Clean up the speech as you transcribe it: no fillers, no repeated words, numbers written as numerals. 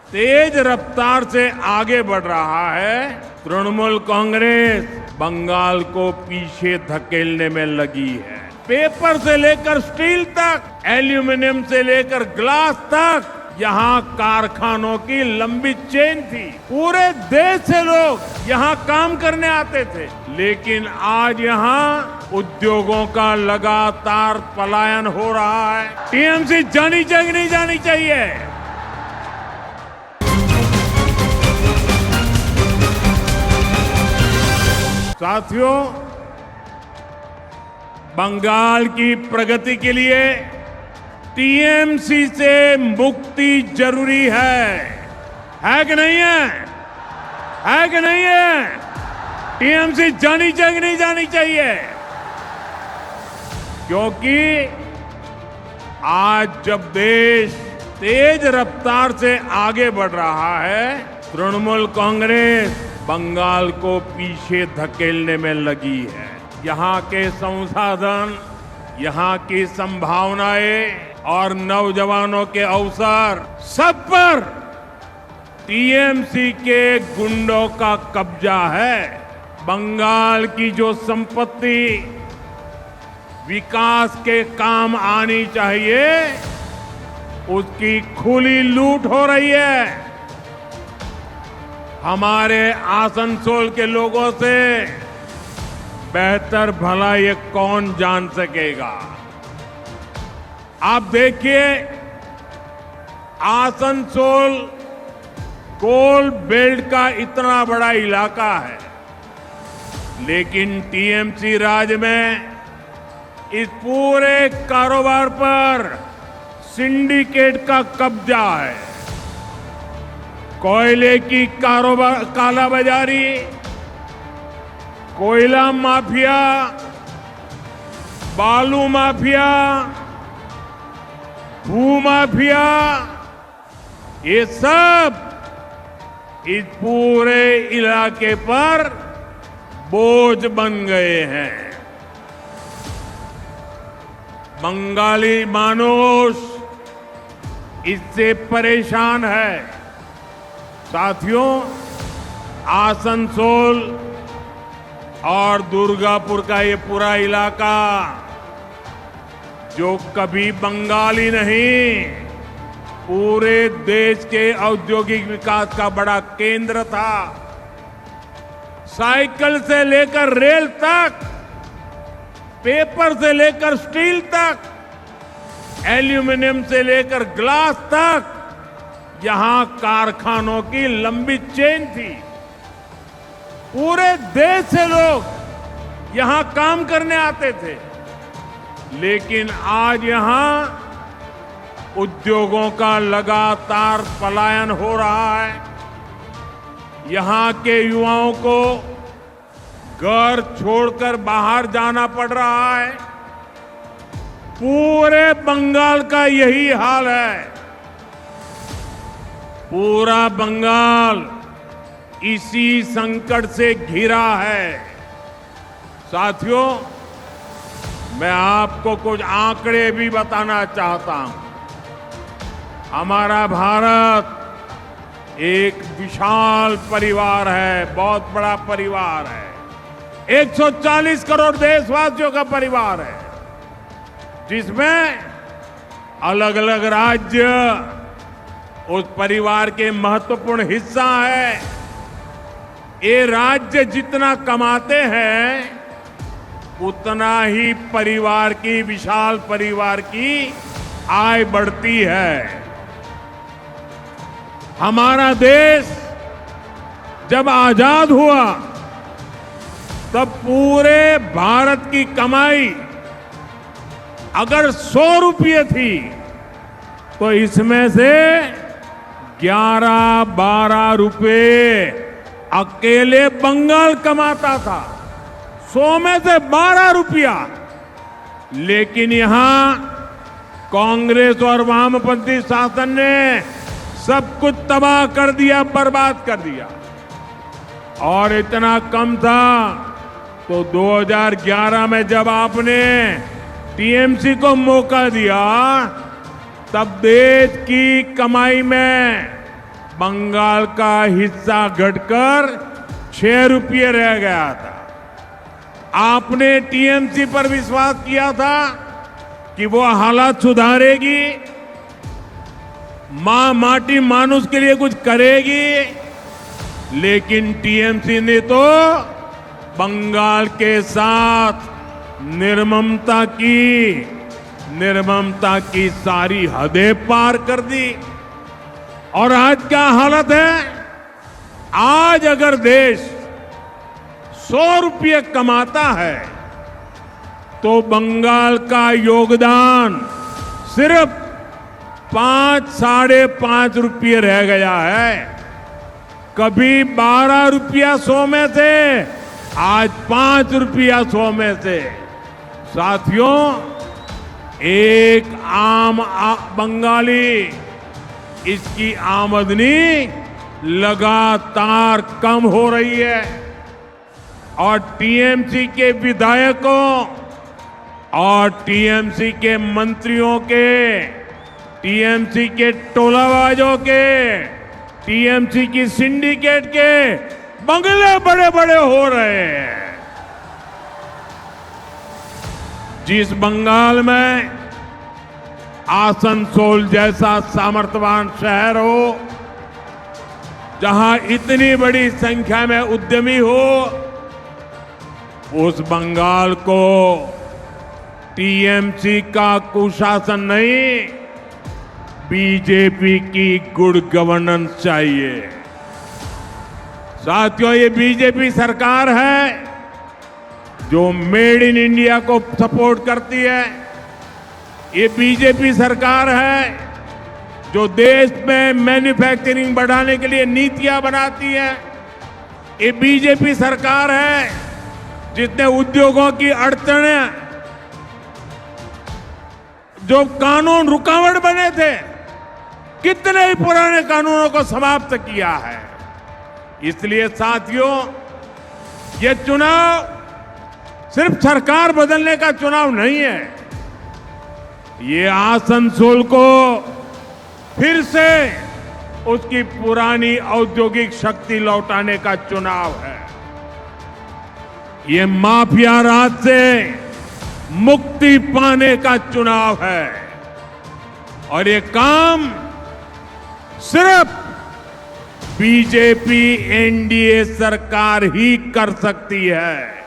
तेज रफ्तार से आगे बढ़ रहा है। तृणमूल कांग्रेस बंगाल को पीछे धकेलने में लगी है। पेपर से लेकर स्टील तक, एल्यूमिनियम से लेकर ग्लास तक, यहाँ कारखानों की लंबी चेन थी। पूरे देश से लोग यहाँ काम करने आते थे, लेकिन आज यहाँ उद्योगों का लगातार पलायन हो रहा है। टीएमसी जानी चाहिए, नहीं जानी चाहिए? साथियों, बंगाल की प्रगति के लिए टीएमसी से मुक्ति जरूरी है कि नहीं है? है कि नहीं है? टीएमसी जानी चाहिए, नहीं जानी चाहिए? क्योंकि आज जब देश तेज रफ्तार से आगे बढ़ रहा है, तृणमूल कांग्रेस बंगाल को पीछे धकेलने में लगी है। यहाँ के संसाधन, यहाँ की संभावनाएं और नौजवानों के अवसर, सब पर टीएमसी के गुंडों का कब्जा है। बंगाल की जो संपत्ति विकास के काम आनी चाहिए, उसकी खुली लूट हो रही है। हमारे आसनसोल के लोगों से बेहतर भला ये कौन जान सकेगा? आप देखिए, आसनसोल कोल बेल्ट का इतना बड़ा इलाका है, लेकिन टीएमसी राज में इस पूरे कारोबार पर सिंडिकेट का कब्जा है। कोयले की कालाबाजारी, कोयला माफिया, बालू माफिया, भूमाफिया, ये सब इस पूरे इलाके पर बोझ बन गए हैं। बंगाली मानुष इससे परेशान है। साथियों, आसनसोल और दुर्गापुर का ये पूरा इलाका, जो कभी बंगाली नहीं, पूरे देश के औद्योगिक विकास का बड़ा केंद्र था। साइकिल से लेकर रेल तक, पेपर से लेकर स्टील तक, एल्यूमिनियम से लेकर ग्लास तक, यहां कारखानों की लंबी चेन थी। पूरे देश से लोग यहां काम करने आते थे, लेकिन आज यहां उद्योगों का लगातार पलायन हो रहा है। यहां के युवाओं को घर छोड़कर बाहर जाना पड़ रहा है। पूरे बंगाल का यही हाल है। पूरा बंगाल इसी संकट से घिरा है। साथियों, मैं आपको कुछ आंकड़े भी बताना चाहता हूं। हमारा भारत एक विशाल परिवार है, बहुत बड़ा परिवार है। 140 करोड़ देशवासियों का परिवार है, जिसमें अलग अलग राज्य उस परिवार के महत्वपूर्ण हिस्सा है। ये राज्य जितना कमाते हैं, उतना ही परिवार की, विशाल परिवार की आय बढ़ती है। हमारा देश जब आजाद हुआ, तब पूरे भारत की कमाई अगर 100 रुपये थी, तो इसमें से 11-12 रुपये अकेले बंगाल कमाता था। 100 में से 12 रुपया। लेकिन यहां कांग्रेस और वामपंथी शासन ने सब कुछ तबाह कर दिया, बर्बाद कर दिया। और इतना कम था तो 2011 में जब आपने टीएमसी को मौका दिया, तब देश की कमाई में बंगाल का हिस्सा घटकर 6 रुपये रह गया था। आपने टीएमसी पर विश्वास किया था कि वो हालात सुधारेगी, मां माटी मानुष के लिए कुछ करेगी, लेकिन टीएमसी ने तो बंगाल के साथ निर्ममता की सारी हदें पार कर दी। और आज क्या हालत है? आज अगर देश 100 रुपये कमाता है तो बंगाल का योगदान सिर्फ 5-5.5 रुपये रह गया है। कभी 12 रुपया 100 में से, आज 5 रुपया 100 में से। साथियों, एक आम बंगाली, इसकी आमदनी लगातार कम हो रही है और टीएमसी के विधायकों और टीएमसी के मंत्रियों के, टीएमसी के टोलाबाजों के, टीएमसी की सिंडिकेट के बंगले बड़े बड़े हो रहे हैं। जिस बंगाल में आसनसोल जैसा सामर्थ्यवान शहर हो, जहां इतनी बड़ी संख्या में उद्यमी हो, उस बंगाल को टीएमसी का कुशासन नहीं, बीजेपी की गुड गवर्नेंस चाहिए। साथियों, ये बीजेपी सरकार है जो मेड इन इंडिया को सपोर्ट करती है। ये बीजेपी सरकार है जो देश में मैन्युफैक्चरिंग बढ़ाने के लिए नीतियां बनाती है। ये बीजेपी सरकार है जिसने उद्योगों की अड़चनें, जो कानून रुकावट बने थे, कितने ही पुराने कानूनों को समाप्त किया है। इसलिए साथियों, ये चुनाव सिर्फ सरकार बदलने का चुनाव नहीं है, ये आसनसोल को फिर से उसकी पुरानी औद्योगिक शक्ति लौटाने का चुनाव है। ये माफिया राज से मुक्ति पाने का चुनाव है और ये काम सिर्फ बीजेपी एनडीए सरकार ही कर सकती है।